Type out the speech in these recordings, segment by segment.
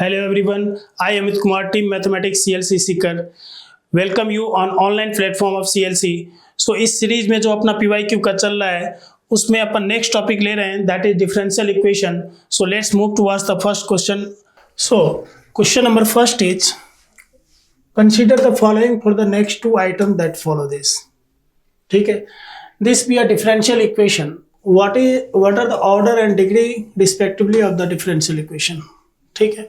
Hello everyone, I am Amit Kumar, Team Mathematics CLC Seeker. Welcome you on online platform of CLC. So इस series में जो अपना PYQ का चल रहा है उसमें अपन नेक्स्ट टॉपिक ले रहे हैं that is differential equation. So let's move towards the first question. So question number first is consider the following for the next two items that follow this. ठीक है, this be a differential equation. what are the order and degree respectively of the differential equation. ठीक है,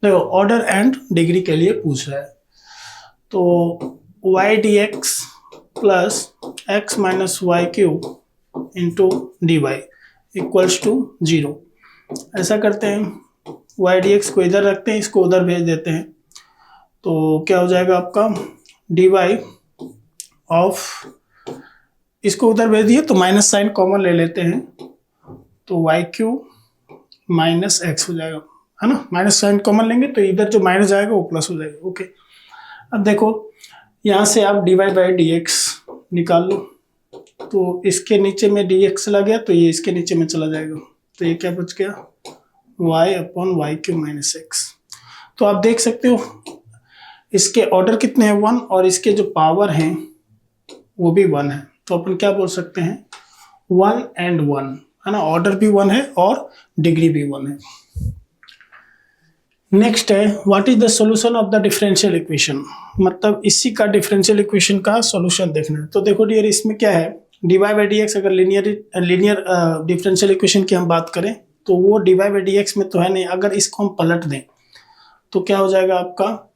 देखो order and degree के लिए पूछ रहा है. तो y dx plus X minus Y cube into D Y equals to 0. ऐसा करते हैं, y dx को इधर रखते हैं, इसको उधर भेज देते हैं. तो क्या हो जाएगा आपका dy ऑफ, इसको उधर भेज दिए तो माइनस साइन कॉमन ले लेते हैं तो वाई क्यूब माइनस एक्स हो जाएगा, है ना. माइनस साइन कॉमन लेंगे तो इधर जो माइनस आएगा वो प्लस हो जाएगा. ओके, अब देखो यहाँ से आप D Y by D X निकाल लो. तो इसके नीचे में डी एक्स चला गया तो ये इसके नीचे में चला जाएगा. तो ये क्या बच गया Y upon Y cube minus X. तो आप देख सकते हो इसके ऑर्डर कितने हैं 1 और इसके जो पावर हैं वो भी 1 है. तो अपन क्या बोल सकते हैं 1 and 1, है ना. ऑर्डर भी 1 है और डिग्री भी 1 है. नेक्स्ट है what is the solution of the differential equation. मतलब इसी का डिफरेंशियल इक्वेशन का सॉल्यूशन देखना है. तो देखो डियर, इसमें क्या है d Y by D x. अगर लीनियर डिफरेंशियल इक्वेशन की हम बात करें तो वो d Y by D x में तो है नहीं. अगर इसको हम पलट दें तो क्या हो जाएगा आपका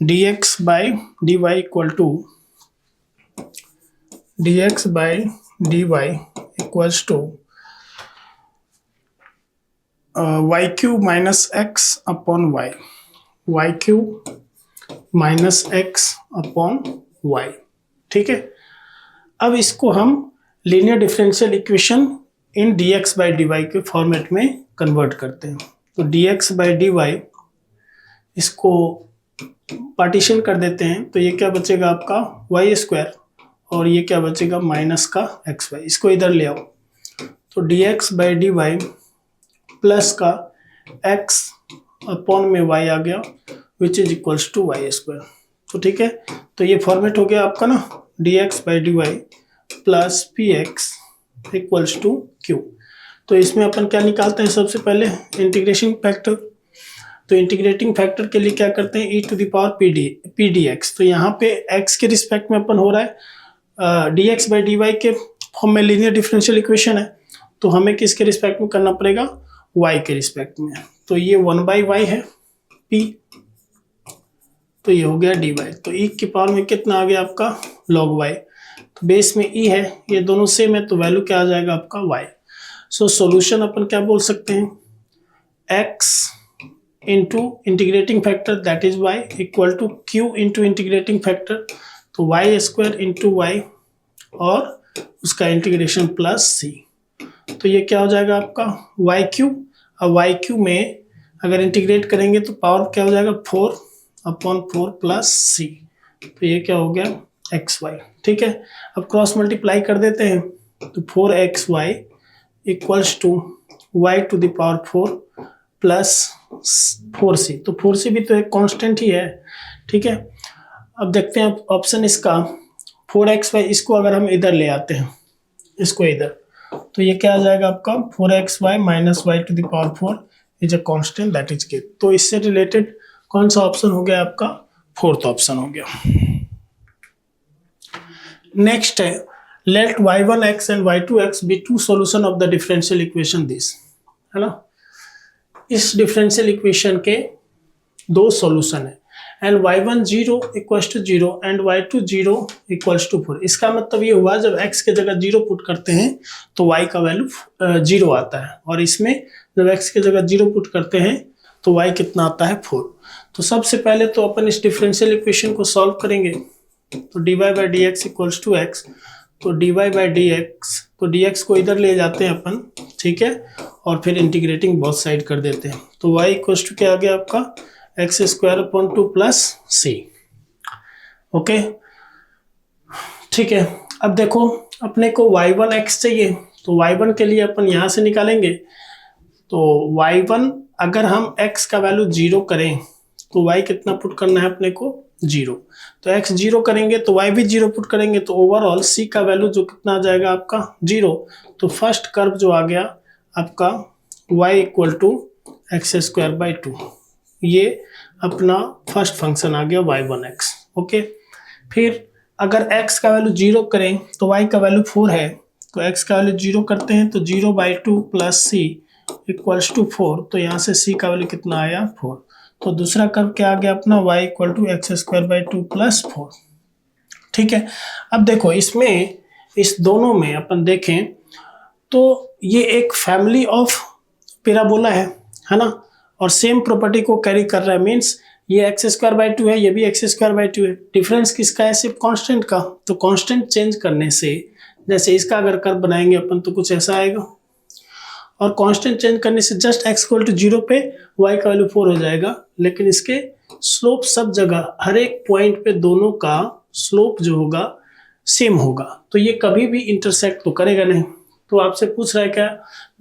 d x by D y equal to dx by dy equals to y cube minus x upon y cube minus x upon y. ठीक है, अब इसको हम linear differential equation in dx by dy के फॉर्मेट में convert करते हैं. तो dx by dy इसको पार्टीशन कर देते हैं तो ये क्या बचेगा आपका वाई स्क्वायर और ये क्या बचेगा माइनस का एक्स वाई. इसको इधर ले आओ तो d x by D Y plus का एक्स अपॉन में वाई आ गया which is equals to y square. तो ठीक है, तो ये फॉर्मेट हो गया आपका ना D x by D Y plus P X equals to Q. तो इसमें अपन क्या निकालते हैं सबसे पहले इंटीग्रेशन फैक्टर. तो इंटीग्रेटिंग फैक्टर के लिए क्या करते हैं E to the power P D x. तो यहाँ पे एक्स के रिस्पेक्ट में अपन हो रहा है d x by D y के फॉर्म में लीनियर डिफरेंशियल इक्वेशन है तो हमें किसके रिस्पेक्ट में करना पड़ेगा y के रिस्पेक्ट में. तो ये 1 बाई वाई है p, तो ये हो गया dy. तो e की पावर में कितना आ गया आपका log y. तो बेस में e है, ये दोनों सेम है तो वैल्यू क्या आ जाएगा आपका y. सो सॉल्यूशन अपन क्या बोल सकते हैं x into integrating factor that is y equal to q into integrating factor तो वाई स्क्वायर इंटू वाई और उसका इंटीग्रेशन प्लस सी. तो ये क्या हो जाएगा आपका वाई क्यूब. अब वाई क्यूब में अगर इंटीग्रेट करेंगे तो पावर क्या हो जाएगा 4 अपॉन 4 प्लस सी. तो ये क्या हो गया एक्स वाई. ठीक है, अब क्रॉस मल्टीप्लाई कर देते हैं तो 4x y equals to y to the power 4 plus 4c. तो 4c भी तो एक कांस्टेंट ही है. ठीक है, अब देखते हैं ऑप्शन इसका 4xy. इसको अगर हम इधर ले आते हैं, इसको इधर, तो ये क्या आ जाएगा आपका 4xy minus y to the power 4 is a constant that is k. तो इससे रिलेटेड कौन सा ऑप्शन हो गया आपका फोर्थ ऑप्शन हो गया. नेक्स्ट है let y1x and y2x be two solution of the differential equation this, है ना. इस डिफरेंशियल इक्वेशन के दो सॉल्यूशन है and y1 0 equals to 0 and y2 0 equals to 4. इसका मतलब ये हुआ जब x के जगह 0 पुट करते हैं तो y का वैल्यू 0 आता है और इसमें जब x के जगह 0 पुट करते हैं तो y कितना आता है 4. तो सबसे पहले तो अपन इस डिफरेंशियल इक्वेशन को सॉल्व करेंगे. तो dy by D x equals to x. तो dy बाई डी एक्स, तो dx को इधर ले जाते हैं अपन. ठीक है, और फिर इंटीग्रेटिंग बोथ साइड कर देते हैं. तो y इक्वल्स टू क्या आ गया आपका एक्स स्क्वायर अपॉन 2 प्लस सी. ओके, ठीक है. अब देखो अपने को y1x चाहिए तो y1 के लिए अपन यहाँ से निकालेंगे. तो y1 अगर हम x का वैल्यू 0 करें तो y कितना पुट करना है अपने को 0, तो x 0 करेंगे तो y भी 0 पुट करेंगे, तो ओवरऑल c का वैल्यू जो कितना आ जाएगा आपका 0। तो फर्स्ट कर्व जो आ गया आपका y इक्वल टू x²/2, ये अपना फर्स्ट फंक्शन आ गया y1x। ओके, फिर अगर x का वैल्यू 0 करें तो y का वैल्यू 4 है, तो x का वैल्यू 0 करते हैं तो 0/2 प्लस c इक्वल्स टू 4, तो यहाँ से c का वैल्यू कितना आया 4। तो दूसरा कर्व क्या आ गया अपना y equal to x² plus 4। ठीक है, अब देखो इसमें इस दोनों में अपन देखें तो ये एक फैमिली ऑफ पैराबोला है ना, और सेम प्रॉपर्टी को कैरी कर रहा है, मीन्स ये x² है, ये भी x² है। डिफरेंस किसका है? सिर्फ कांस्टेंट का। तो कांस्टेंट चेंज करने से जैसे इसका अगर कर्व बनाएंगे अपन तो कुछ ऐसा आएगा, और कांस्टेंट चेंज करने से जस्ट x इक्वल टू 0 पे y का वैल्यू 4 हो जाएगा, लेकिन इसके स्लोप सब जगह हर एक पॉइंट पे दोनों का स्लोप जो होगा सेम होगा, तो ये कभी भी इंटरसेक्ट तो करेगा नहीं। तो आपसे पूछ रहा है क्या,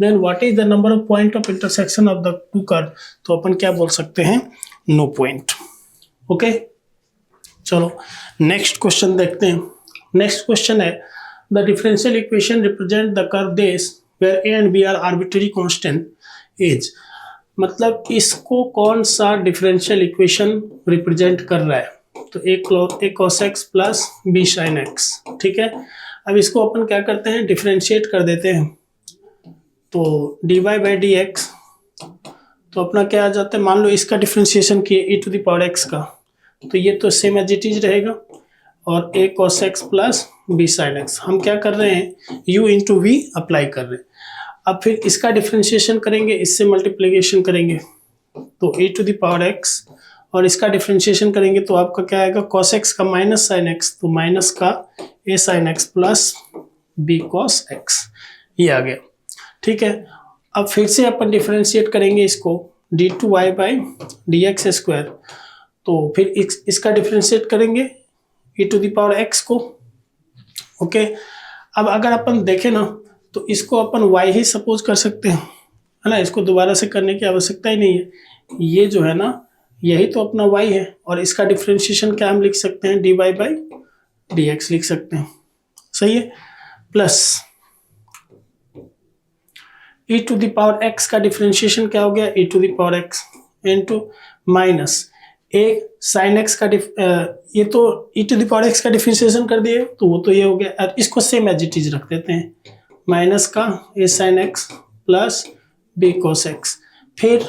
then what is the number of point of intersection of the two curve, तो अपन क्या बोल सकते हैं, नो पॉइंट। ओके, चलो नेक्स्ट क्वेश्चन देखते हैं। नेक्स्ट क्वेश्चन है the differential equation represent the curve these where a and b are arbitrary constant is, मतलब इसको कौन सा डिफरेंशियल इक्वेशन रिप्रेजेंट कर रहा है, तो a cos x plus b sin x। ठीक है, अब इसको अपन क्या करते हैं, डिफरेंशिएट कर देते हैं, तो dy/dx तो अपना क्या आ जाता है, मान लो इसका डिफरेंशिएशन किए e⁻x का, तो ये तो सेम एज इट इज रहेगा, और a cos x plus b sin x हम क्या कर रहे हैं, u इंटू v अप्लाई कर रहे हैं। अब फिर इसका डिफरेंशिएशन करेंगे, इससे मल्टीप्लिकेशन करेंगे तो e⁻x, और इसका डिफरेंशिएशन करेंगे तो आपका क्या आएगा, cos x का माइनस sin x, तो माइनस का a sin x plus b cos x, ये आ गया। ठीक है, अब फिर से अपन डिफरेंशिएट करेंगे इसको d2y/dx², तो फिर इसका डिफरेंशिएट करेंगे e⁻x को। ओके, अब अगर अपन देखें ना तो इसको अपन y ही सपोज कर सकते हैं, है ना, इसको दोबारा से करने की आवश्यकता ही नहीं है, ये जो है ना यही तो अपना y है, और इसका डिफरेंशिएशन क्या हम लिख सकते हैं, dy/dx लिख सकते हैं, सही है, प्लस e⁻x का डिफरेंशिएशन क्या हो गया, e⁻x into minus a sin x का ये तो e⁻x का डिफरेंशिएशन कर दिए, तो वो तो ये हो गया, और इसको सेम एज इट इज रख देते हैं, माइनस का a sin x plus b cos x, फिर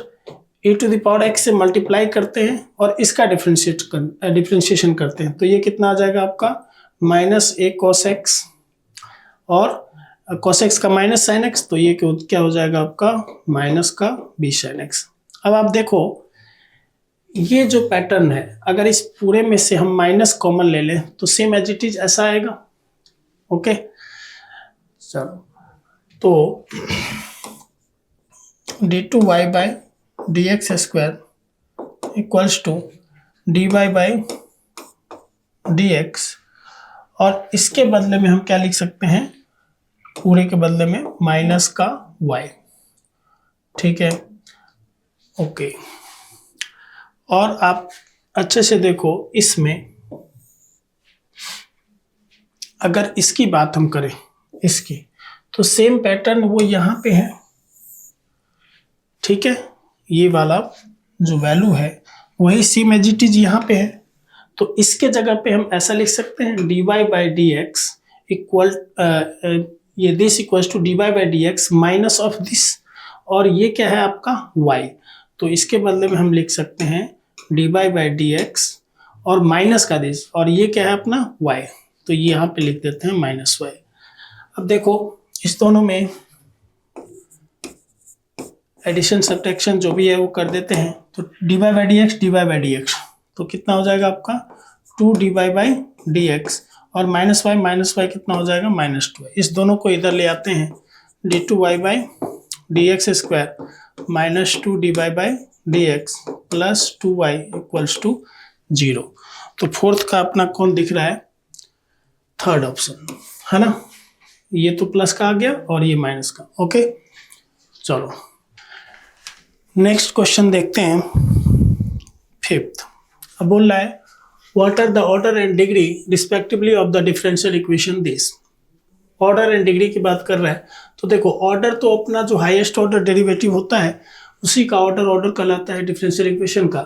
e⁻x से मल्टीप्लाई करते हैं और इसका डिफरेंशिएशन करते हैं, तो ये कितना आ जाएगा आपका, माइनस a cos x और cos x का माइनस sin x, तो ये क्या हो जाएगा आपका, माइनस का b sin x। अब आप देखो ये जो पैटर्न है, अगर इस पूरे में से हम माइनस कॉमन ले लें तो सेम एज इट इज ऐसा आएगा। ओके, चलो तो d2y/dx² इक्वल्स टू dy/dx, और इसके बदले में हम क्या लिख सकते हैं, पूरे के बदले में माइनस का y। ठीक है, ओके, और आप अच्छे से देखो इसमें अगर इसकी बात हम करें, इसकी तो सेम पैटर्न वो यहाँ पे है। ठीक है, ये वाला जो वैल्यू है वही सेम एज इट इज यहाँ पे है, तो इसके जगह पे हम ऐसा लिख सकते हैं dy/dx इक्वल ये this equals to dy/dx minus of this, और ये क्या है आपका y, तो इसके बदले में हम लिख सकते हैं dy/dx और माइनस का दिस, और ये क्या है अपना y, तो ये यहाँ पे लिख देते हैं माइनस y। अब देखो इस दोनों में एडिशन सब्ट्रैक्शन जो भी है वो कर देते हैं, तो dy/dx तो कितना हो जाएगा आपका 2dy/dx, और माइनस y कितना हो जाएगा -2y। इस दोनों को इधर ले आते हैं, d2y/dx² minus 2dy/dx plus 2y equals to 0। तो फोर्थ का अपना कौन दिख रहा है, थर्ड ऑप्शन, है ना, ये तो प्लस का आ गया और ये माइनस का। ओके, चलो नेक्स्ट क्वेश्चन देखते हैं, फिफ्थ। अब बोल रहा है what are the order and degree respectively of the differential equation this. Order and degree की बात कर रहा है, तो देखो ऑर्डर तो अपना जो हाईएस्ट ऑर्डर डेरिवेटिव होता है उसी का ऑर्डर कहलाता है डिफरेंशियल इक्वेशन का।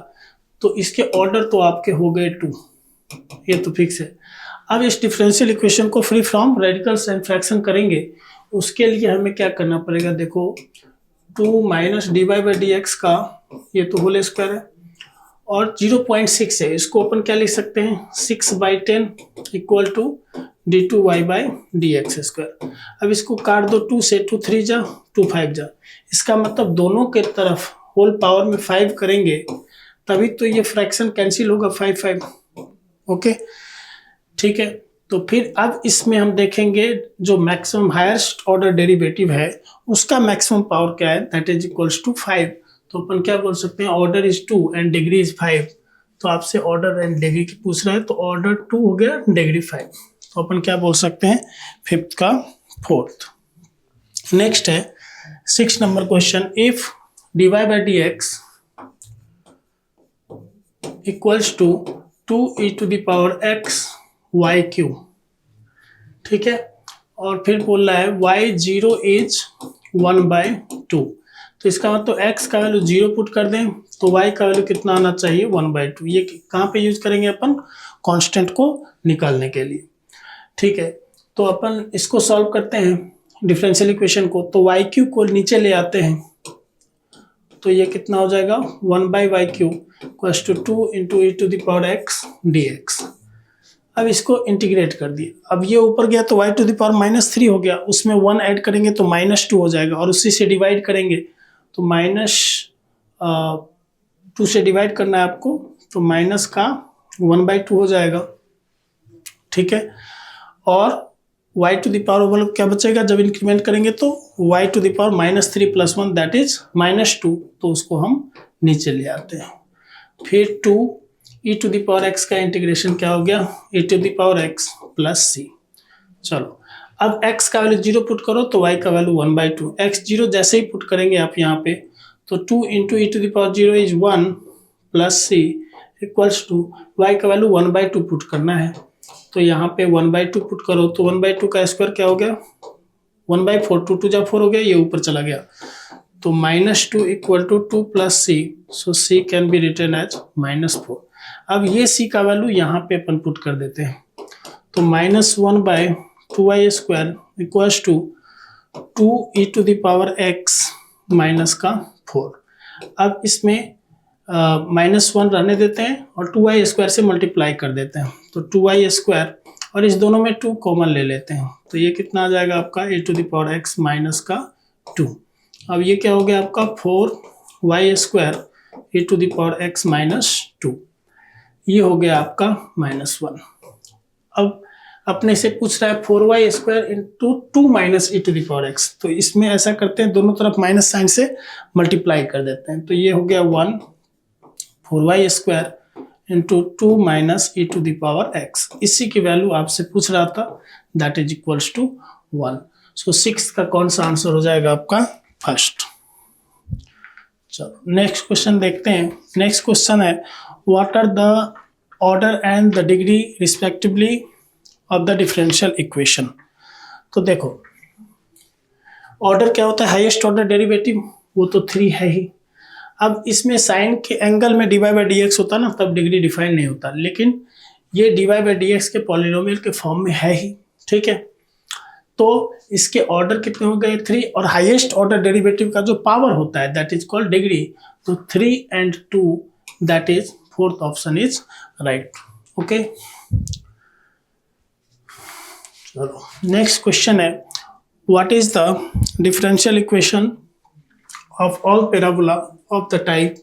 तो इसके ऑर्डर तो आपके हो गए 2, ये तो फिक्स है। अब इस डिफरेंशियल इक्वेशन को free from radicals and fraction करेंगे, उसके लिए हमें क्या करना पड़ेगा, देखो 2 minus d Y by D x का ये तो होल स्क्वायर है और 0.6 है, इसको अपन क्या लिख सकते हैं 6/10 equal to d2y by D x square. अब इसको काट दो 2 से, 2 3 जा 2 5 जा, इसका मतलब दोनों के तरफ होल पावर में 5 करेंगे तभी तो ये फ्रैक्शन कैंसिल होगा 5 5। ओके ठीक है, तो फिर अब इसमें हम देखेंगे जो मैक्सिमम हाईएस्ट ऑर्डर डेरिवेटिव है उसका मैक्सिमम पावर क्या है, दैट इज इक्वल्स टू 5। तो अपन क्या बोल सकते हैं, order is 2 and degree is 5। तो आपसे ऑर्डर एंड डिग्री की पूछ रहा है, तो ऑर्डर 2 हो गया, डिग्री 5। तो अपन क्या बोल सकते हैं, फिफ्थ का फोर्थ। नेक्स्ट है 6 number question, if dy by D x equals to 2e to the power x y cube. ठीक है, और फिर बोल रहा है y0 इज 1/2। तो इसका मतलब x का वैल्यू 0 पुट कर दें तो y का वैल्यू कितना आना चाहिए 1/2। ये कहाँ पे यूज करेंगे अपन, कांस्टेंट को निकालने के लिए। ठीक है, तो अपन इसको सॉल्व करते हैं डिफरेंशियल इक्वेशन को, तो वाई क्यू को नीचे ले आते हैं तो ये कितना हो जाएगा 1/y³ equals to 2 into e to the power x dx। अब इसको इंटीग्रेट कर दिए, अब ये ऊपर गया तो y टू द पावर -3 हो गया, उसमें 1 ऐड करेंगे तो -2 हो जाएगा और उसी से डिवाइड करेंगे तो -2 से डिवाइड करना है आपको, तो माइनस का 1/2 हो जाएगा। ठीक है, और y टू द पावर मतलब क्या बचेगा, जब इंक्रीमेंट करेंगे तो y to the power -3 + 1 that is -2, तो उसको हम नीचे ले आते हैं। फिर 2 e to the power x का इंटीग्रेशन क्या हो गया, e to the power x + c। चलो अब x का वैल्यू 0 पुट करो तो y का वैल्यू 1/2। x 0 जैसे ही पुट करेंगे आप यहाँ पे तो 2 into e to the power 0 is 1 + c equals to y का वैल्यू 1/2 पुट करना है। तो यहाँ पे 1/2 पुट करो तो 1/2 का स्क्वायर क्या हो गया 1/4, 2 2 जा 4 हो गया, ये ऊपर चला गया तो -2 equal to 2 + c, so c can be written as -4। अब ये c का वैल्यू यहाँ पे अपन पुट कर देते हैं तो -1/2y² equals to 2e to the power x -4। अब इसमें -1 रहने देते हैं और 2y² से मल्टीप्लाई कर देते हैं तो 2y² और इस दोनों में 2 कॉमन ले लेते हैं तो ये कितना आ जाएगा आपका e to the power x -2। अब ये क्या हो गया आपका 4y² e to the power x -2, ये हो गया आपका -1। अब अपने से पूछ रहा है 4y² into 2 minus e to the power x, तो इसमें ऐसा करते हैं दोनों तरफ माइनस साइन से मल्टीप्लाई कर देते हैं तो ये हो गया 1 4y² into 2 minus e to the power x। इसी की वैल्यू आपसे पूछ रहा था, that is equals to 1। So 6 का कौन सा आंसर हो जाएगा आपका फर्स्ट। चलो नेक्स्ट क्वेश्चन देखते हैं। नेक्स्ट क्वेश्चन है what are the order and the degree respectively of the differential equation. तो देखो ऑर्डर क्या होता है, हाईएस्ट ऑर्डर डेरिवेटिव, वो तो 3 है ही। अब इसमें साइन के एंगल में dy बाई डी एक्स होता ना तब डिग्री डिफाइन नहीं होता, लेकिन ये dy बाई डी एक्स के पॉलिनोमियल के फॉर्म में है ही। ठीक है, तो इसके ऑर्डर कितने हो गए 3, और हाईएस्ट ऑर्डर डेरिवेटिव का जो पावर होता है दैट इज कॉल्ड डिग्री, तो 3 and 2 that is fourth option is right. Okay, चलो नेक्स्ट क्वेश्चन है what is the differential equation of all parabola of the type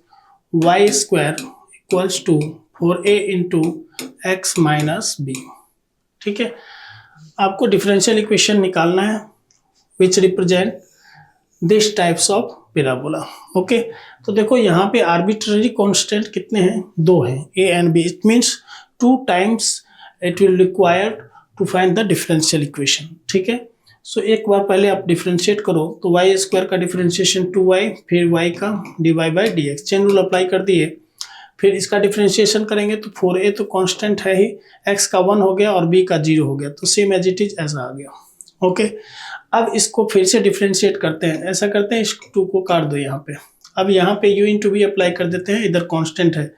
y² equals to 4a into x minus b। ठीक है, आपको differential equation निकालना है which represent this types of parabola. Okay, तो देखो यहाँ पे आर्बिट्ररी कांस्टेंट कितने हैं, 2 हैं, a and b। It means 2 times it will required to find the differential equation. ठीक है, सो एक बार पहले आप डिफ्रेंशिएट करो तो वाई स्क्वायर का डिफ्रेंशिएशन 2y, फिर y का dy by D x, chain rule apply कर दिए। फिर इसका डिफ्रेंशिएशन करेंगे तो 4a तो कांस्टेंट है ही, x का 1 हो गया और b का 0 हो गया, तो सेम एज इट इज ऐसा आ गया। ओके, अब इसको फिर से डिफ्रेंशिएट करते हैं। ऐसा करते हैं, इस 2 को काट दो यहाँ पे। अब यहाँ पे u इंटू वी अप्लाई कर देते हैं, इधर कांस्टेंट है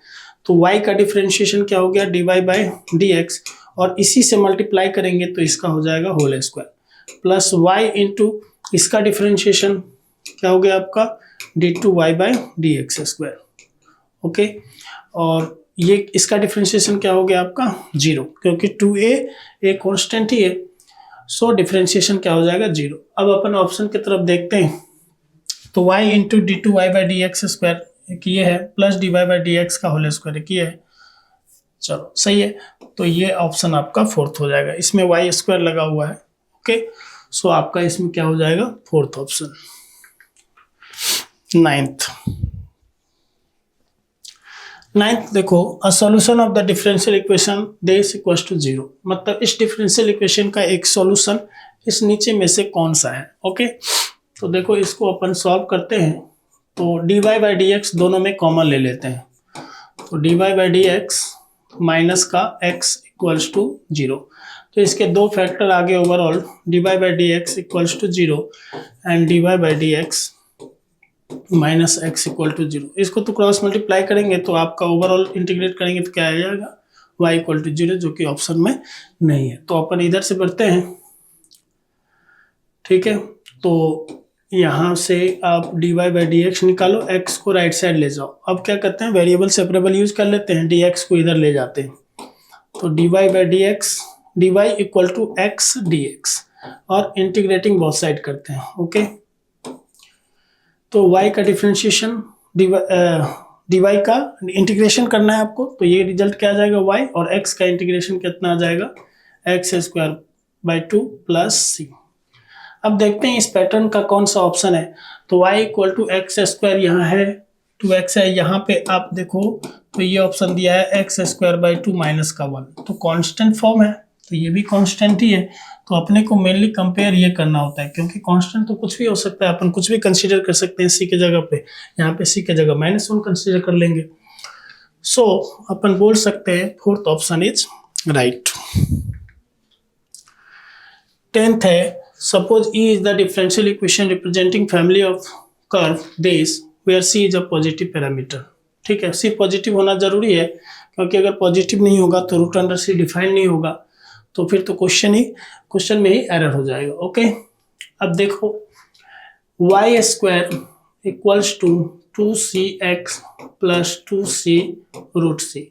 तो y का डिफ्रेंशिएशन क्या हो गया, dy बाई डी एक्स, और इसी से मल्टीप्लाई करेंगे तो इसका हो जाएगा whole square, plus y into इसका डिफ्रेंशिएशन क्या हो गया आपका, d2y by D x square. Okay, और ये इसका डिफ्रेंशिएशन क्या हो गया आपका 0, क्योंकि 2a एक कांस्टेंट ही है, सो डिफ्रेंशिएशन क्या हो जाएगा 0। अब अपन ऑप्शन की तरफ देखते हैं तो y into d2y by D x square एक ये है, plus dy by D x का होल स्क्वायर एक ये है। चलो सही है, तो ये ऑप्शन आपका फोर्थ हो जाएगा, इसमें y स्क्वायर लगा हुआ है। ओके, सो आपका इसमें क्या हो जाएगा, फोर्थ ऑप्शन। नाइन्थ देखो, a solution of the differential equation this equals to 0, मतलब इस डिफरेंशियल इक्वेशन का एक सॉल्यूशन इस नीचे में से कौन सा है। ओके, तो देखो इसको अपन सॉल्व करते हैं, तो dy बाई डी एक्स दोनों में कॉमन ले लेते हैं, तो dy by D x minus का x इक्वल्स टू 0, तो इसके दो फैक्टर आगे overall, dy by D x equals to 0 and dy by D x minus x equal to 0। इसको तो क्रॉस मल्टीप्लाई करेंगे तो आपका ओवरऑल इंटीग्रेट करेंगे तो क्या आ जाएगा, y इक्वल टू 0, जो कि ऑप्शन में नहीं है। तो अपन इधर से बढ़ते हैं, ठीक है, तो यहाँ से आप dy बाई डी एक्स निकालो, x को राइट साइड ले जाओ। अब क्या करते हैं, वेरिएबल सेपरेबल यूज कर लेते हैं, dx को इधर ले जाते हैं, तो dy by D x dy equal to x dx, और इंटीग्रेटिंग बोथ साइड करते हैं। ओके, तो y का डिफरेंशिएशन dy का इंटीग्रेशन करना है आपको, तो ये रिजल्ट क्या आ जाएगा y, और x का इंटीग्रेशन कितना आ जाएगा, x square by 2 plus c। अब देखते हैं इस पैटर्न का कौन सा ऑप्शन है, तो y equal to x square यहाँ है, 2x है, यहाँ पे आप देखो तो ये ऑप्शन दिया है एक्स स्क्वायर बाई 2 माइनस का 1, तो कांस्टेंट फॉर्म है, तो ये भी कांस्टेंट ही है। तो अपने को मेनली कंपेयर ये करना होता है, क्योंकि कांस्टेंट तो कुछ भी हो सकता है, अपन कुछ भी कंसीडर कर सकते हैं c के जगह पे, यहाँ पे c के जगह -1 कंसीडर कर लेंगे। सो अपन बोल सकते हैं fourth option is right. 10th है, suppose E is the differential equation representing family of curve this where C is a positive parameter। ठीक है, C पॉजिटिव होना जरूरी है, क्योंकि अगर पॉजिटिव नहीं होगा तो रूट अंडर C डिफाइन नहीं होगा, तो फिर तो क्वेश्चन में ही एरर हो जाएगा। ओके, अब देखो y square equals to 2cx plus 2c root c।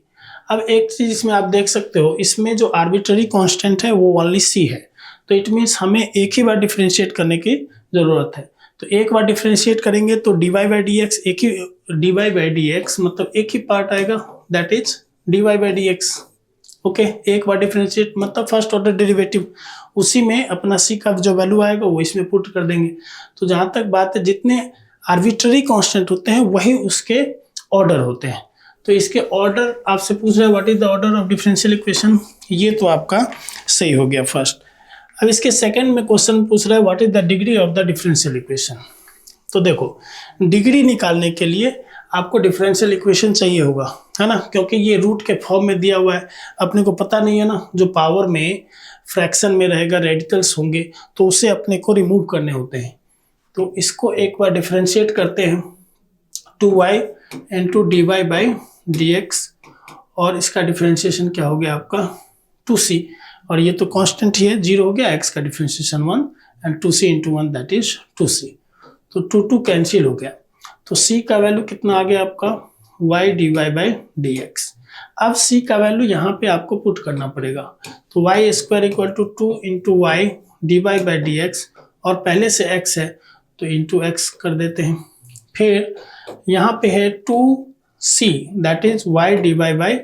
अब एक चीज इसमें आप देख सकते हो, इसमें जो आर्बिट्ररी कांस्टेंट है वो ओनली c है, तो इट मीन्स हमें एक ही बार डिफरेंशिएट करने की ज़रूरत है। तो एक बार डिफरेंशिएट करेंगे तो dy बाई डी एक्स एक ही, dy बाई डी एक्स मतलब एक ही पार्ट आएगा, that is dy by D x. Okay, एक बार डिफरेंशिएट मतलब फर्स्ट ऑर्डर डेरिवेटिव, उसी में अपना c का जो वैल्यू आएगा वो इसमें पुट कर देंगे। तो जहाँ तक बात है, जितने आर्बिट्ररी कांस्टेंट होते हैं वही उसके ऑर्डर होते हैं। तो इसके ऑर्डर आपसे पूछ रहे हैं what is the order of differential equation, ये तो आपका सही हो गया फर्स्ट। अब इसके सेकंड में क्वेश्चन पूछ रहा है what is the degree of the differential equation. तो देखो डिग्री निकालने के लिए आपको डिफरेंशियल इक्वेशन चाहिए होगा, है ना, क्योंकि ये रूट के फॉर्म में दिया हुआ है, अपने को पता नहीं है ना, जो पावर में फ्रैक्शन में रहेगा रेडिकल्स होंगे तो उसे अपने को रिमूव करने होते हैं। तो इसको एक बार डिफरेंशिएट करते हैं, 2y into dy by D x, और इसका डिफरेंशिएशन क्या हो गया आपका 2c, और ये तो कांस्टेंट ही है, 0 हो गया, x का differentiation 1 and 2c into 1 that is 2c, तो 2 कैंसिल हो गया, तो c का वैल्यू कितना आ गया आपका y dy by D x. अब c का वैल्यू यहाँ पे आपको पुट करना पड़ेगा, तो y square equal to 2 into y d by D x, और पहले से x है तो इंटू x कर देते हैं, फिर यहाँ पे है 2c that is y dy by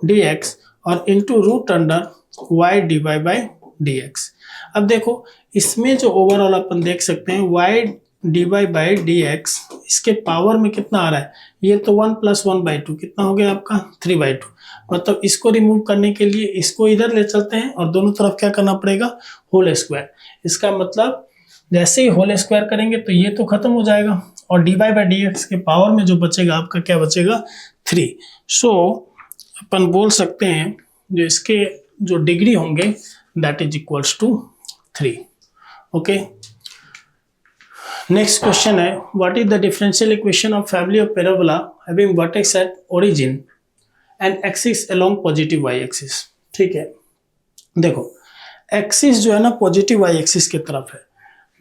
D x, और into root under y dy by D x. अब देखो इसमें जो ओवरऑल अपन देख सकते हैं y d Y by D x, इसके पावर में कितना आ रहा है, ये तो 1 + 1/2 कितना हो गया आपका 3/2। मतलब इसको रिमूव करने के लिए इसको इधर ले चलते हैं और दोनों तरफ क्या करना पड़ेगा, होल स्क्वायर। इसका मतलब जैसे ही होल स्क्वायर करेंगे तो ये तो खत्म हो जाएगा और d Y by D x के पावर में जो बचेगा आपका क्या बचेगा 3। सो अपन बोल सकते हैं जो इसके जो डिग्री होंगे that is equals to 3। Okay, next question है what is the differential equation of family of parabola having vertex at origin and axis along positive Y axis. ठीक है, देखो एक्सिस जो है ना पॉजिटिव वाई एक्सिस की तरफ है,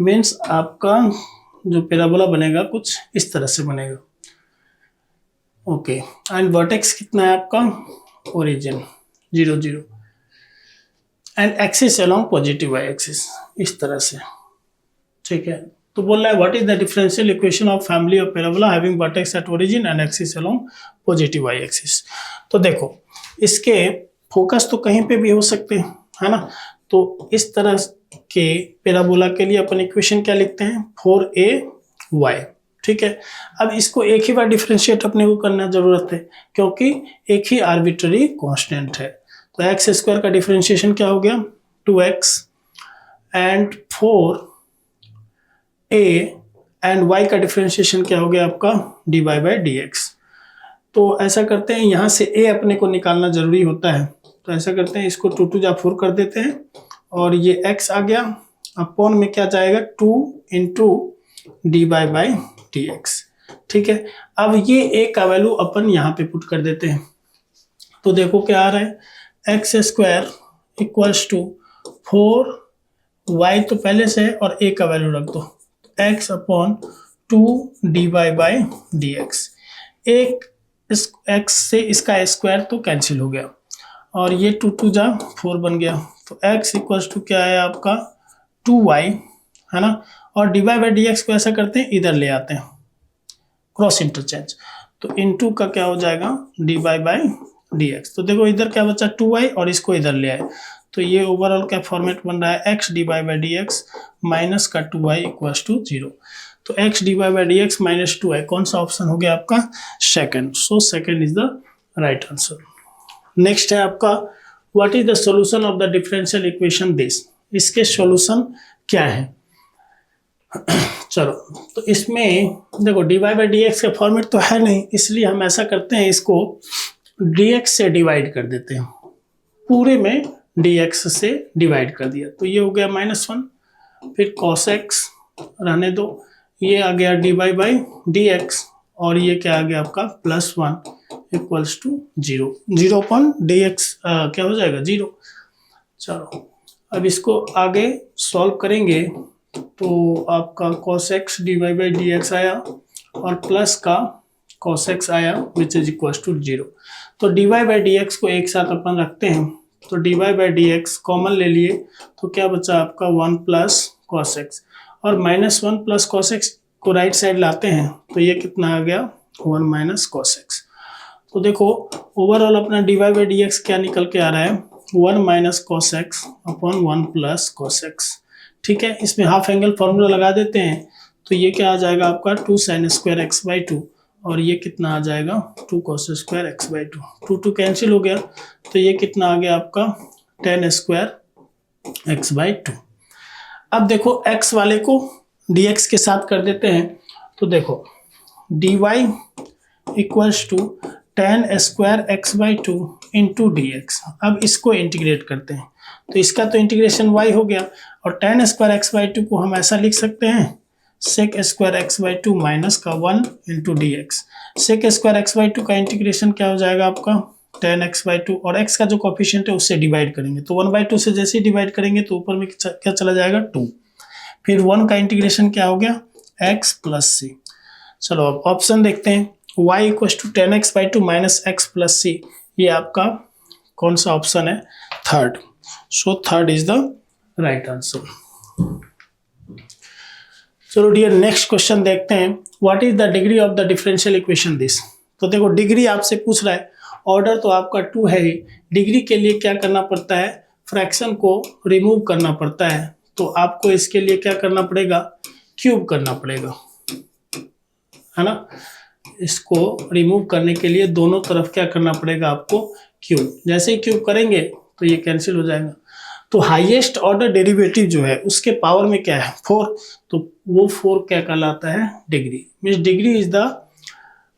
मीन्स आपका जो पैराबोला बनेगा कुछ इस तरह से बनेगा। ओके, एंड वर्टेक्स कितना है आपका origin 0 0 and axis along positive Y axis इस तरह से। ठीक है, तो बोल रहा है what is the differential equation of family of parabola having vertex at origin and axis along positive Y axis. तो देखो इसके फोकस तो कहीं पे भी हो सकते हैं, है ना। तो इस तरह के पैराबोला के लिए अपन इक्वेशन क्या लिखते हैं 4ay। ठीक है, अब इसको एक ही बार डिफरेंशिएट अपने को करना जरूरत है क्योंकि एक ही आर्बिट्ररी कांस्टेंट है। तो एक्स स्क्वायर का डिफरेंशिएशन क्या हो गया 2x and 4a and y का डिफरेंशिएशन क्या हो गया आपका dy बाई डी एक्स। तो ऐसा करते हैं, यहाँ से a अपने को निकालना जरूरी होता है, तो ऐसा करते हैं इसको 2 2 जा 4 कर देते हैं और ये x आ गया, अपॉन में क्या जाएगा 2 × dy बाई डी एक्स। ठीक है, अब ये a का वैल्यू अपन यहाँ पे पुट कर देते हैं, तो देखो क्या आ रहा है X square equals to 4y तो पहले से है और a का वैल्यू रख दो x upon 2 dy by D x. एक इस x से इसका स्क्वायर तो कैंसिल हो गया और ये 2 2 जा 4 बन गया, तो x इक्वल्स टू क्या है आपका 2y, है ना। और dy बाई डी एक्स को ऐसा करते हैं इधर ले आते हैं क्रॉस इंटरचेंज, तो इनटू का क्या हो जाएगा dy बाई डी एक्स। तो देखो इधर क्या बचा 2y और इसको इधर ले आए, तो ये ओवरऑल क्या फॉर्मेट बन रहा है x dy by D x minus का 2y इक्वल्स टू 0। तो x dy by D x minus 2y कौन सा ऑप्शन हो गया आपका second. So second is the right answer. Next है आपका what is the solution of the differential equation this. इसके सॉल्यूशन क्या है चलो, तो इसमें देखो dy बाई डी एक्स का फॉर्मेट तो है नहीं, इसलिए हम ऐसा करते हैं इसको dx से डिवाइड कर देते हैं, पूरे में dx से डिवाइड कर दिया, तो ये हो गया -1, फिर cos x रहने दो, ये आ गया dy बाई डी एक्स और ये क्या आ गया आपका +1 equals to 0 0 upon d x क्या हो जाएगा 0। चलो अब इसको आगे सॉल्व करेंगे तो आपका cos x dy by D x आया और प्लस का cos x आया विच इज इक्वल्स टू 0। तो dy बाई डी एक्स को एक साथ अपन रखते हैं, तो dy by D x common ले लिए तो क्या बचा आपका 1 प्लस cos x और -1 प्लस cos x को राइट साइड लाते हैं तो ये कितना आ गया 1 माइनस cos x। तो देखो ओवरऑल अपना dy बाई डी एक्स क्या निकल के आ रहा है 1 minus cos x upon 1 plus cos x। ठीक है, इसमें हाफ एंगल फॉर्मूला लगा देते हैं तो ये क्या आ जाएगा आपका 2 sin स्क्वायर x बाई 2 और ये कितना आ जाएगा 2 cos square x by 2, 2 cancel हो गया तो ये कितना आ गया आपका 10 स्क्वायर x बाई 2। अब देखो x वाले को dx के साथ कर देते हैं, तो देखो dy equals to 10 square x by 2 into d x. अब इसको इंटीग्रेट करते हैं तो इसका तो इंटीग्रेशन y हो गया और 10 स्क्वायर x बाई 2 को हम ऐसा लिख सकते हैं sec square x by 2 minus का 1 into d x. Sec square x by 2 का इंटीग्रेशन क्या हो जाएगा आपका 10x बाई 2 और x का जो कोफिशिएंट है उससे डिवाइड करेंगे, तो 1 बाई 2 से जैसे ही डिवाइड करेंगे तो ऊपर में क्या चला जाएगा 2, फिर 1 का इंटीग्रेशन क्या हो गया x प्लस सी। चलो अब ऑप्शन देखते हैं y equal to 10x by 2 minus x plus C, ये आपका कौन सा ऑप्शन है third. So third is the right answer. चलो डियर नेक्स्ट क्वेश्चन देखते हैं what is the degree of the differential equation this. तो देखो डिग्री आपसे पूछ रहा है, ऑर्डर तो आपका 2 है ही, डिग्री के लिए क्या करना पड़ता है फ्रैक्शन को रिमूव करना पड़ता है, तो आपको इसके लिए क्या करना पड़ेगा क्यूब करना पड़ेगा, है ना। इसको रिमूव करने के लिए दोनों तरफ क्या करना पड़ेगा आपको, क्यूब। जैसे ही क्यूब करेंगे तो ये कैंसिल हो जाएगा। तो हाईएस्ट ऑर्डर डेरिवेटिव जो है उसके पावर में क्या है, 4, तो वो 4 क्या कहलाता है, degree. Means degree is the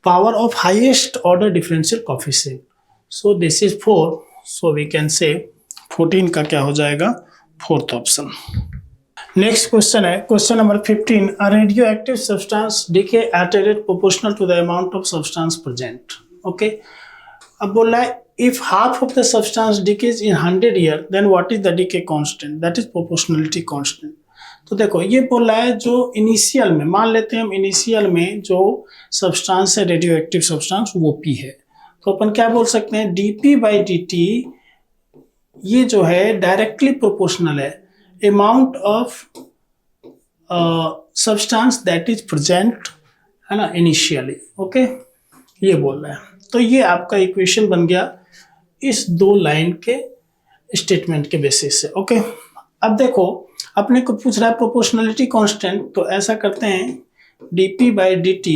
power of highest order differential coefficient. So this is 4, so we can say 14 का क्या हो जाएगा, fourth option. Next question is question number 15, a radio active substance decay at a rate proportional to the amount of substance present. Okay, अब बोल रहा है if half of the substance decays in 100 year then what is the decay constant, that is proportionality constant। तो देखो ये बोल रहा है जो इनिशियल में, मान लेते हैं हम इनिशियल में जो सब्सटेंस है रेडियो एक्टिव सब्सटेंस वो P है, तो अपन क्या बोल सकते हैं, dP बाई dt ये जो है डायरेक्टली प्रोपोर्शनल है amount of substance that is present, है ना, इनिशियली। ओके, ये बोल रहा है। तो ये आपका इक्वेशन बन गया इस 2 लाइन के स्टेटमेंट के बेसिस से। ओके, अब देखो अपने को पूछ रहा है प्रोपोर्शनलिटी कांस्टेंट, तो ऐसा करते हैं dP by dt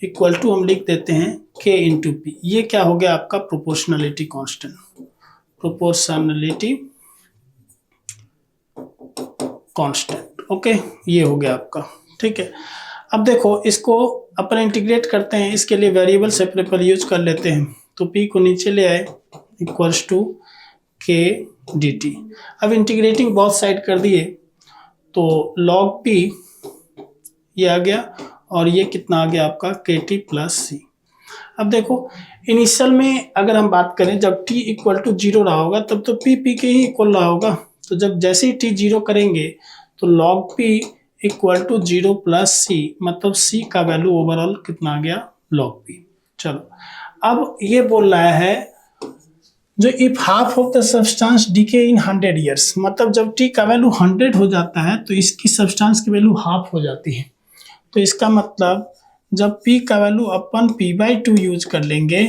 equal to हम लिख देते हैं K इंटू P। ये क्या हो गया आपका proportionality constant, proportionality constant. Okay, ये हो गया आपका, ठीक है। अब देखो इसको अपन इंटीग्रेट करते हैं, इसके लिए वेरिएबल सेपरेबल यूज कर लेते हैं, तो P को नीचे ले आए इक्वल्स टू K dt। अब इंटीग्रेटिंग बोथ साइड कर दिए तो log P ये आ गया और ये कितना आ गया आपका KT प्लस C। अब देखो इनिशियल में अगर हम बात करें जब t इक्वल टू 0 रहा होगा तब तो P के ही इक्वल रहा होगा, तो जब जैसे ही t 0 करेंगे तो log P equal to 0 plus C, मतलब C का वैल्यू ओवरऑल कितना आ गया, log P। चलो अब ये बोल रहा है जो if half of the substance decay in 100 years, मतलब जब t का वैल्यू 100 हो जाता है तो इसकी सब्सटेंस की वैल्यू हाफ हो जाती है। तो इसका मतलब जब p का वैल्यू अपन p/2 यूज कर लेंगे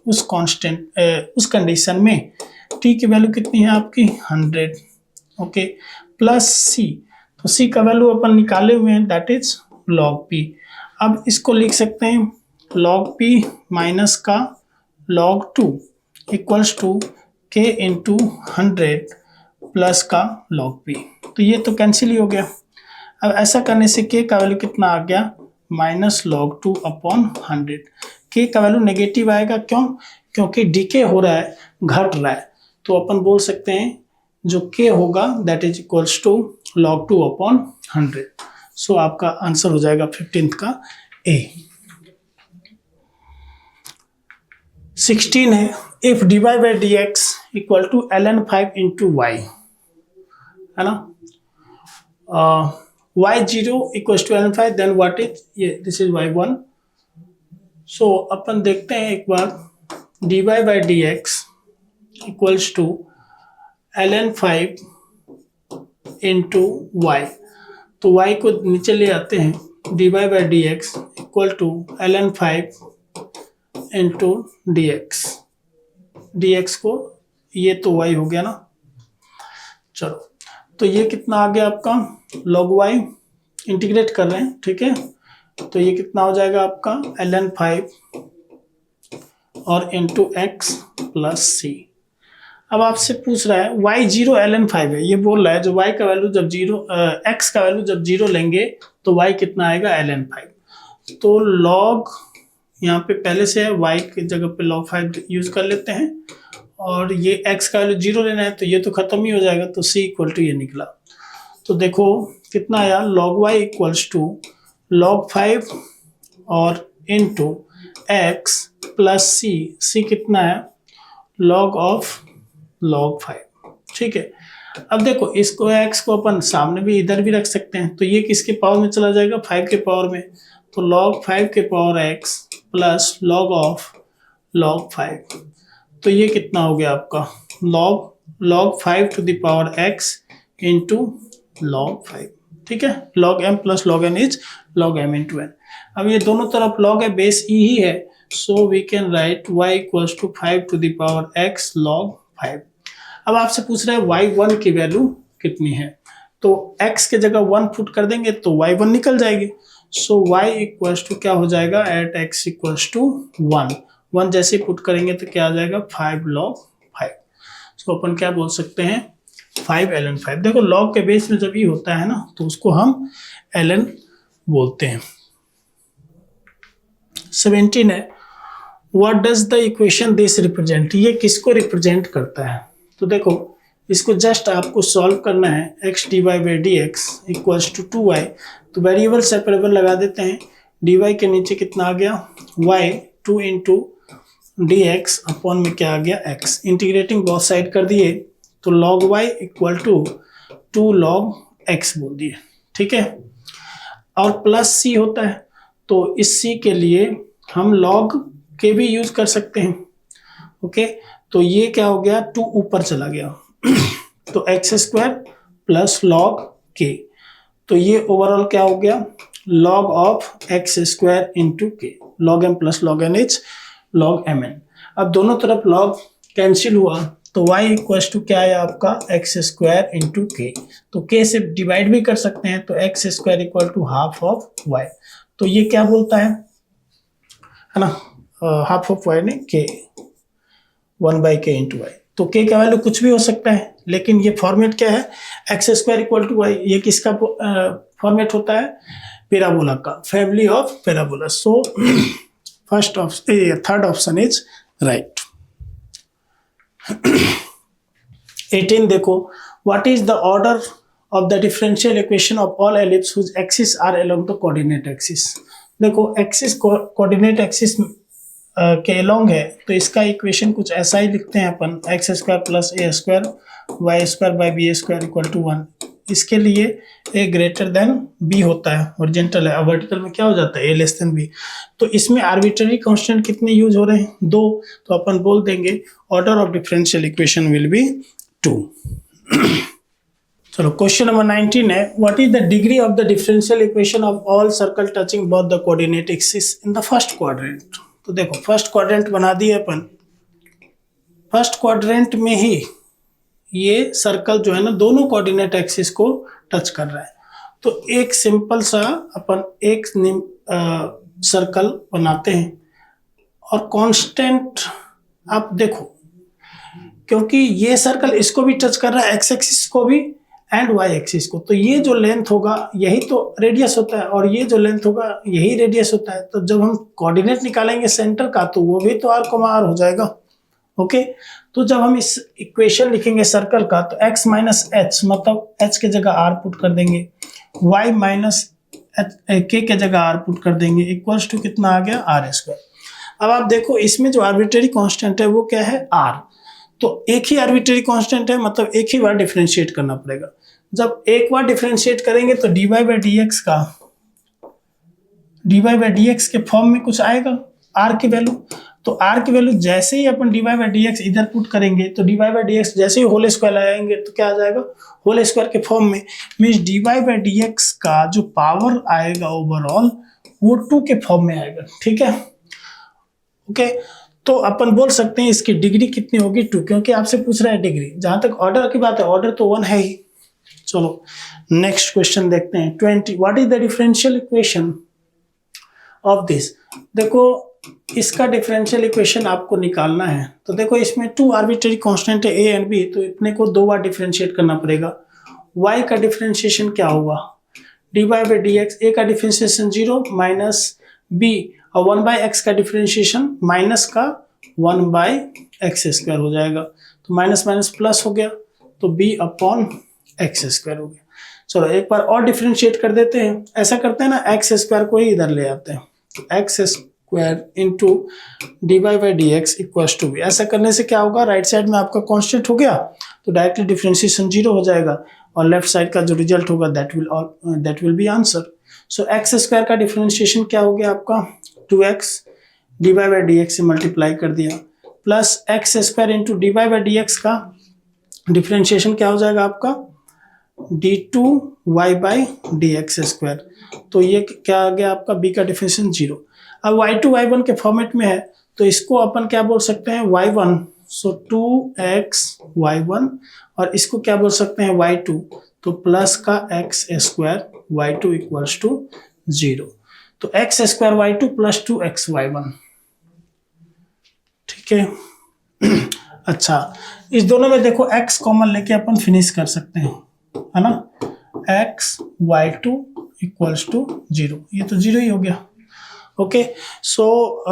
उस कांस्टेंट उस कंडीशन में t की वैल्यू कितनी है आपकी 100, ओके, प्लस c, तो c का वैल्यू अपन निकाले हुए हैं दैट इज log p। अब इसको लिख सकते हैं log p माइनस का log 2 equals to K into 100 plus का log p, तो ये तो कैंसिल ही हो गया। अब ऐसा करने से K का वैल्यू कितना आ गया, माइनस log 2 अपॉन 100। K का वैल्यू नेगेटिव आएगा, क्यों, क्योंकि डीके हो रहा है, घट रहा है, तो अपन बोल सकते हैं जो K होगा that is equals to log 2 upon 100। So आपका आंसर हो जाएगा 15th का A। 16 है if dy by dx equal to ln5 into y, है ना, y0 equal to ln5 then what is ये, दिस इज y1। सो अपन देखते हैं एक बार dy by dx equals to ln5 into y, तो y को नीचे ले आते हैं, dy by dx equal to ln5 into dx को, ये तो y हो गया ना। चलो तो ये कितना आ गया आपका log y, इंटीग्रेट कर रहे हैं, ठीक है, तो ये कितना हो जाएगा आपका ln5 और इंटू x प्लस c। अब आपसे पूछ रहा है y0 ln5 है, ये बोल रहा है जो y का वैल्यू जब 0 x का वैल्यू जब 0 लेंगे तो y कितना आएगा ln5, तो log यहाँ पे पहले से है, y की जगह पे log 5 यूज कर लेते हैं, और ये x का वैल्यू 0 लेना है तो ये तो खत्म ही हो जाएगा, तो c इक्वल टू ये निकला। तो देखो कितना आया log y equals to log 5 और इंटू x प्लस c कितना है log ऑफ log 5, ठीक है। अब देखो इसको x को अपन सामने भी इधर भी रख सकते हैं, तो ये किसके पावर में चला जाएगा, 5 के पावर में, तो log 5 के power x plus log of log 5, तो ये कितना हो गया आपका log 5 to the power x into log 5, ठीक है। log m plus log n is log m into n। अब ये दोनों तरफ log है, बेस e ही है, so we can write y equals to 5 to the power x log 5। अब आपसे पूछ रहा है y1 की वैल्यू कितनी है, तो x के जगह 1 पुट कर देंगे तो y1 निकल जाएगी। सो y इक्वल्स टू क्या हो जाएगा, एट x इक्वल्स टू 1 जैसे ही पुट करेंगे तो क्या आ जाएगा 5 log 5। सो अपन क्या बोल सकते हैं 5 ln 5। देखो log के बेस में जब ये होता है ना तो उसको हम ln बोलते हैं। 17 है, what does the equation this represent, ये किसको रिप्रेजेंट करता है। तो देखो इसको जस्ट आपको सॉल्व करना है, x dy by D x equals to 2y। तो वेरिएबल सेपरेबल लगा देते हैं, dy के नीचे कितना आ गया y 2 into d x upon में क्या आ गया x। इंटीग्रेटिंग बोथ साइड कर दिए तो log y equal to 2 log x बोल दिए, ठीक है। और प्लस c होता है तो इस c के लिए हम log के भी यूज कर सकते हैं, ओके। तो ये क्या हो गया 2 ऊपर चला गया तो एक्स स्क्वायर प्लस लॉग के, तो ये ओवरऑल क्या हो गया log of X square into K, log M plus log N H log M N. अब दोनों तरफ log कैंसिल हुआ तो y इक्वल टू क्या है आपका एक्स स्क्वायर इंटू के, तो k से डिवाइड भी कर सकते हैं तो x square equal to half of y। तो ये क्या बोलता है ना, हाफ ऑफ y ने k 1/k इंटू वाई। तो k का वैल्यू कुछ भी हो सकता है, लेकिन ये फॉर्मेट क्या है X square equal to Y, ये किसका फॉर्मेट होता है पैराबोला का, family of parabola. So third option is right. 18 देखो, what is the order of the differential equation of all ellipse whose axis are along the coordinate axis. देखो axis coordinate axis के along है तो इसका equation कुछ ऐसा ही लिखते हैं अपन, X square plus A square Y square by B square equal to 1। इसके लिए ए ग्रेटर देन बी होता है, हॉरिजॉन्टल है, और वर्टिकल में क्या हो जाता है ए लेस देन बी। तो इसमें आर्बिट्ररी कांस्टेंट कितने यूज हो रहे हैं 2, तो अपन बोल देंगे order of differential equation will be 2। चलो क्वेश्चन नंबर 19 है, what is the degree of the differential equation of all circle touching both the coordinate axis in the first quadrant. तो देखो फर्स्ट क्वाड्रेंट बना दिए अपन, फर्स्ट क्वाड्रेंट में ही ये circle जो है ना दोनों कोऑर्डिनेट एक्सिस को टच कर रहा है। तो एक सिंपल सा अपन एक सर्कल बनाते हैं और कांस्टेंट आप देखो, क्योंकि ये सर्कल इसको भी टच कर रहा है एक्स एक्सिस को भी एंड वाई एक्सिस को, तो ये जो लेंथ होगा यही तो रेडियस होता है और ये जो लेंथ होगा यही रेडियस होता है। तो जब हम कोऑर्डिनेट निकालेंगे सेंटर का तो वो भी तो आर कोमा आर हो जाएगा, ओके। तो जब हम इस इक्वेशन लिखेंगे सर्कल का तो x माइनस एच, मतलब h के जगह r पुट कर देंगे, y माइनस k के जगह r पुट कर देंगे, इक्वल्स टू कितना आ गया आर स्क्वायर। अब आप देखो इसमें जो आर्बिट्ररी कांस्टेंट है वो क्या है r, तो एक ही आर्बिट्ररी कांस्टेंट है, मतलब एक ही बार डिफरेंशिएट करना पड़ेगा। जब एक बार डिफरेंशिएट करेंगे तो dy बाई डी एक्स का dy बाई डी एक्स के फॉर्म में कुछ आएगा r की वैल्यू, तो r की वैल्यू जैसे ही अपन dy बाई डी एक्स इधर पुट करेंगे तो dy बाई डी एक्स जैसे ही होल स्क्वायर आएंगे तो क्या आ जाएगा होल स्क्वायर के फॉर्म में, means dy by D x का जो पावर आएगा ओवरऑल वो 2 के फॉर्म में आएगा, ठीक है, ओके। तो अपन बोल सकते हैं इसकी डिग्री कितनी होगी 2, क्योंकि आपसे पूछ रहा है डिग्री। जहां तक ऑर्डर की बात है ऑर्डर तो 1 है ही। चलो नेक्स्ट क्वेश्चन देखते हैं 20, what is the differential equation of this. देखो इसका डिफरेंशियल इक्वेशन आपको निकालना है, तो देखो इसमें 2 आर्बिट्ररी कांस्टेंट है a एंड b, तो इतने को 2 बार डिफरेंशिएट करना पड़ेगा। y का डिफरेंशिएशन क्या होगा dy by D x, a का डिफरेंशिएशन 0 माइनस b, और 1/x का डिफरेंशिएशन माइनस का 1/x स्क्वायर हो जाएगा, तो माइनस माइनस प्लस हो गया तो b अपॉन एक्स स्क्वायर हो गया। चलो एक बार और डिफरेंशिएट कर देते हैं, ऐसा करते हैं ना एक्स स्क्वायर को ही इधर ले आते हैं, तो x square into D Y by D x equal to b. ऐसा करने से क्या होगा, राइट साइड में आपका कांस्टेंट हो गया तो डायरेक्टली डिफरेंशिएशन 0 हो जाएगा और लेफ्ट साइड का जो रिजल्ट होगा that will be answer. So x square का डिफरेंशिएशन क्या हो गया आपका 2x, d Y by D x से मल्टीप्लाई कर दिया, plus x square into D Y by D x का डिफरेंशिएशन क्या हो जाएगा आपका d2y by D x square, तो ये क्या आ गया आपका b का डिफरेंशिएशन 0। अब y2 y1 के फॉर्मेट में है तो इसको अपन क्या बोल सकते हैं y1, सो 2x y1, और इसको क्या बोल सकते हैं y2, तो प्लस का x square y two equals to 0। तो x square y two plus 2x y1, ठीक है। अच्छा, इस दोनों में देखो x कॉमन लेके अपन फिनिश कर सकते हैं, है ना। x y2 इक्वल्स टू 0, ये तो 0 ही हो गया। ओके, सो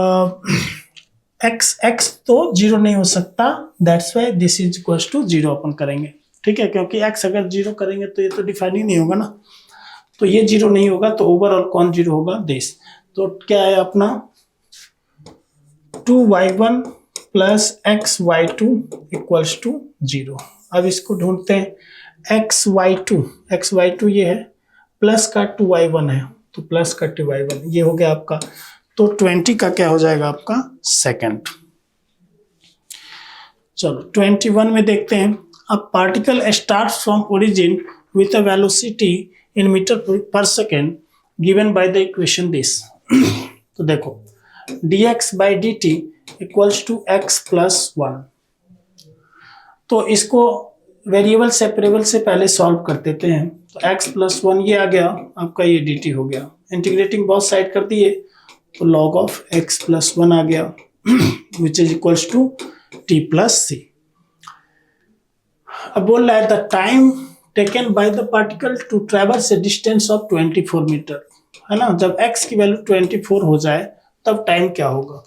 x तो 0 नहीं हो सकता, that's why this is equals to 0 अपन करेंगे, ठीक है, क्योंकि x अगर 0 करेंगे तो ये तो डिफाइन ही नहीं होगा ना, तो ये 0 नहीं होगा, तो ओवरऑल कौन 0 होगा, दिस। तो क्या है अपना 2y1 plus x y two equals to 0। अब इसको ढूंढते हैं, एक्स वाई टू ये है, प्लस का 2y1 है, तो प्लस का 2y1 ये हो गया आपका। तो 20 का क्या हो जाएगा आपका सेकंड। चलो 21 में देखते हैं, a particle start from origin with a velocity in meter per second given by the equation this. तो देखो dx by D T equals to X plus 1। तो इसको वेरिएबल सेपरेबल से पहले सॉल्व कर देते हैं। तो x प्लस 1 ये आ गया आपका, ये dt हो गया, इंटीग्रेटिंग बहुत साइड कर दिए, तो log ऑफ x प्लस 1 आ गया which is equals to t plus C. अब बोल रहा है the time taken by the particle to traverse a distance of 24 meter, है ना। जब x की वैल्यू 24 हो जाए तब टाइम क्या होगा।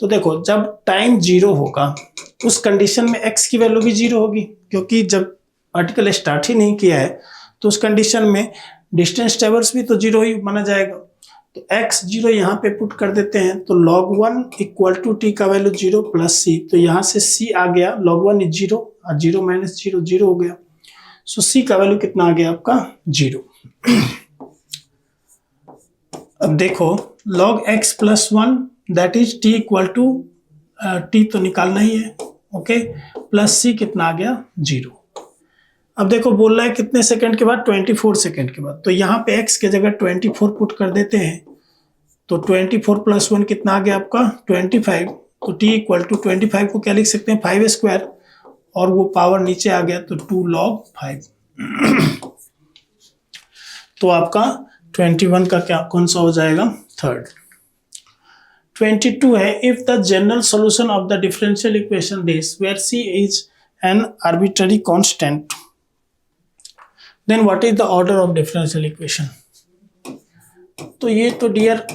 तो देखो जब टाइम 0 होगा उस कंडीशन में x की वैल्यू भी 0 होगी, क्योंकि जब पार्टिकल स्टार्ट ही नहीं किया है तो उस कंडीशन में डिस्टेंस ट्रेवर्स भी तो 0 ही माना जाएगा। तो x 0 यहाँ पे पुट कर देते हैं, तो log 1 इक्वल टू t का वैल्यू 0 प्लस c, तो यहाँ से c आ गया, log 1 इज 0 और 0 माइनस 0 0 हो गया। सो c का वैल्यू कितना आ गया आपका 0। अब देखो log x plus 1 that is t equal to t तो निकालना ही है, ओके, प्लस c कितना आ गया 0। अब देखो बोल रहा है कितने सेकंड के बाद, 24 सेकंड के बाद, तो यहाँ पे x के जगह 24 पुट कर देते हैं, तो 24 प्लस 1 कितना आ गया आपका 25। तो t इक्वल टू 25 को क्या लिख सकते हैं 5 स्क्वायर, और वो पावर नीचे आ गया तो 2 log 5। तो आपका 21 का क्या कौन सा हो जाएगा थर्ड। 22 है, if the general solution of the differential equation this where c is an arbitrary constant, then what is the order of differential equation. तो ये तो डियर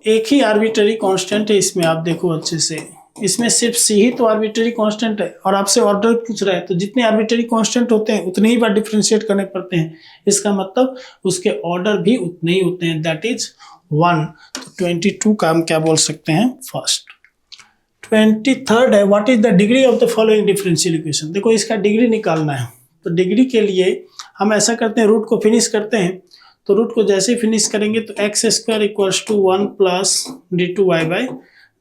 एक ही आर्बिट्ररी कांस्टेंट है इसमें, आप देखो अच्छे से, इसमें सिर्फ c ही तो आर्बिट्ररी कांस्टेंट है, और आपसे ऑर्डर पूछ रहा है, तो जितने आर्बिट्ररी कांस्टेंट होते हैं उतने ही बार डिफरेंशिएट करने पड़ते हैं, इसका मतलब उसके ऑर्डर भी उतने ही होते हैं, दैट इज 1। तो 22 का हम क्या बोल सकते हैं फर्स्ट। 23rd है, what is the degree of the following differential equation. देखो इसका डिग्री निकालना है, तो डिग्री के लिए हम ऐसा करते हैं, रूट को फिनिश करते हैं, तो रूट को जैसे ही फिनिश करेंगे तो x square equals to 1 plus d two y by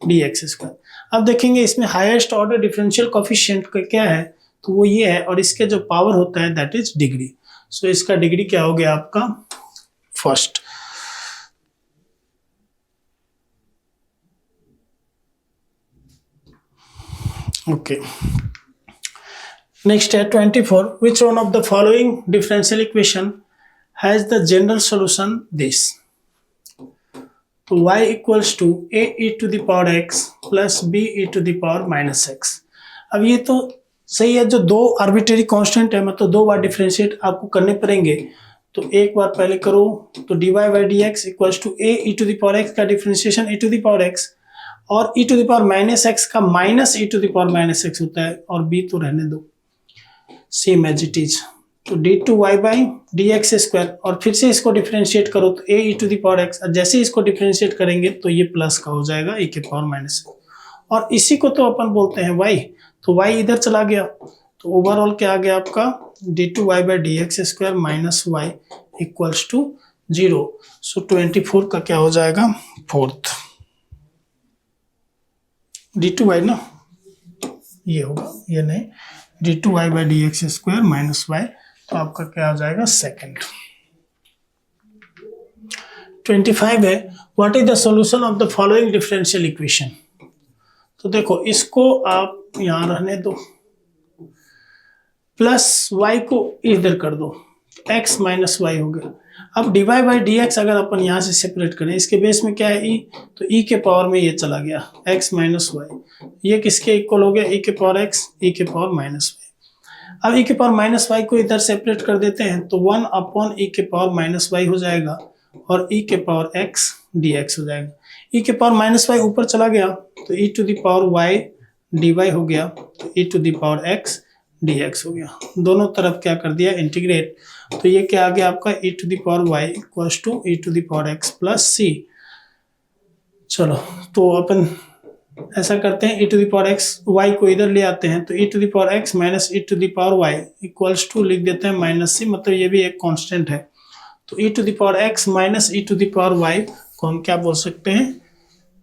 D x square. अब देखेंगे इसमें हाईएस्ट ऑर्डर डिफरेंशियल कोफिशिएंट क्या है, तो वो ये है, और इसके जो पावर होता है दैट इज डिग्री। सो इसका डिग्री क्या हो गया आपका फर्स्ट। ओके, नेक्स्ट है 24, which one of the following differential equation has the general solution this. तो y equals to a e to the power x plus b e to the power minus x। अब ये तो सही है, जो दो arbitrary constant है, मतलब दो बार डिफरेंशिएट आपको करने पड़ेंगे, तो एक बार पहले करो, तो dy by D x equals to a e to the power x का differentiation e to the power x, और e to the power minus x का minus e to the power minus x होता है, और b तो रहने दो same as it is. तो d two y by D x square, और फिर से इसको डिफरेंशिएट करो तो a e to the power x, जैसे इसको डिफरेंशिएट करेंगे तो ये प्लस का हो जाएगा ए के पावर माइनस, और इसी को तो अपन बोलते हैं वाई, तो वाई इधर चला गया, तो ओवरऑल क्या आ गया आपका d two y by D x square minus y equals to 0। So 24 का क्या हो जाएगा फोर्थ, डी टू वाई ना, ये होगा, ये नहीं, d two y by D x square minus y, तो आपका क्या हो जाएगा सेकंड। 25 है, what is the solution of the following differential equation. तो देखो इसको आप यहां रहने दो, प्लस y को इधर कर दो, x माइनस वाई हो गया। अब dy बाई डी एक्स अगर अपन यहाँ से सेपरेट करें, इसके बेस में क्या है e, तो e के पावर में ये चला गया x माइनस वाई, ये किसके इक्वल हो गया, e के पावर x e के पावर माइनस वाई। अब e के पावर माइनस वाई को इधर सेपरेट कर देते हैं तो 1 अपॉन e के पावर माइनस वाई हो जाएगा और e के पावर x dx हो जाएगा। e के पावर माइनस वाई ऊपर चला गया तो e to the power y dy हो गया, तो e to the power x dx हो गया। दोनों तरफ क्या कर दिया, इंटीग्रेट, तो ये क्या आ गया आपका e to the power y equals to e to the power x plus c। चलो तो अपन ऐसा करते हैं, e to the power x y को इधर ले आते हैं तो e to the power x minus e to the power y equals to लिख देते हैं माइनस c, मतलब ये भी एक कांस्टेंट है। तो e to the power x minus e to the power y को हम क्या बोल सकते हैं,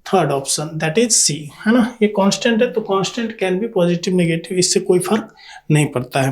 third option, that is C, है ना। ये कांस्टेंट है तो constant can be positive negative, इससे कोई फर्क नहीं पड़ता है।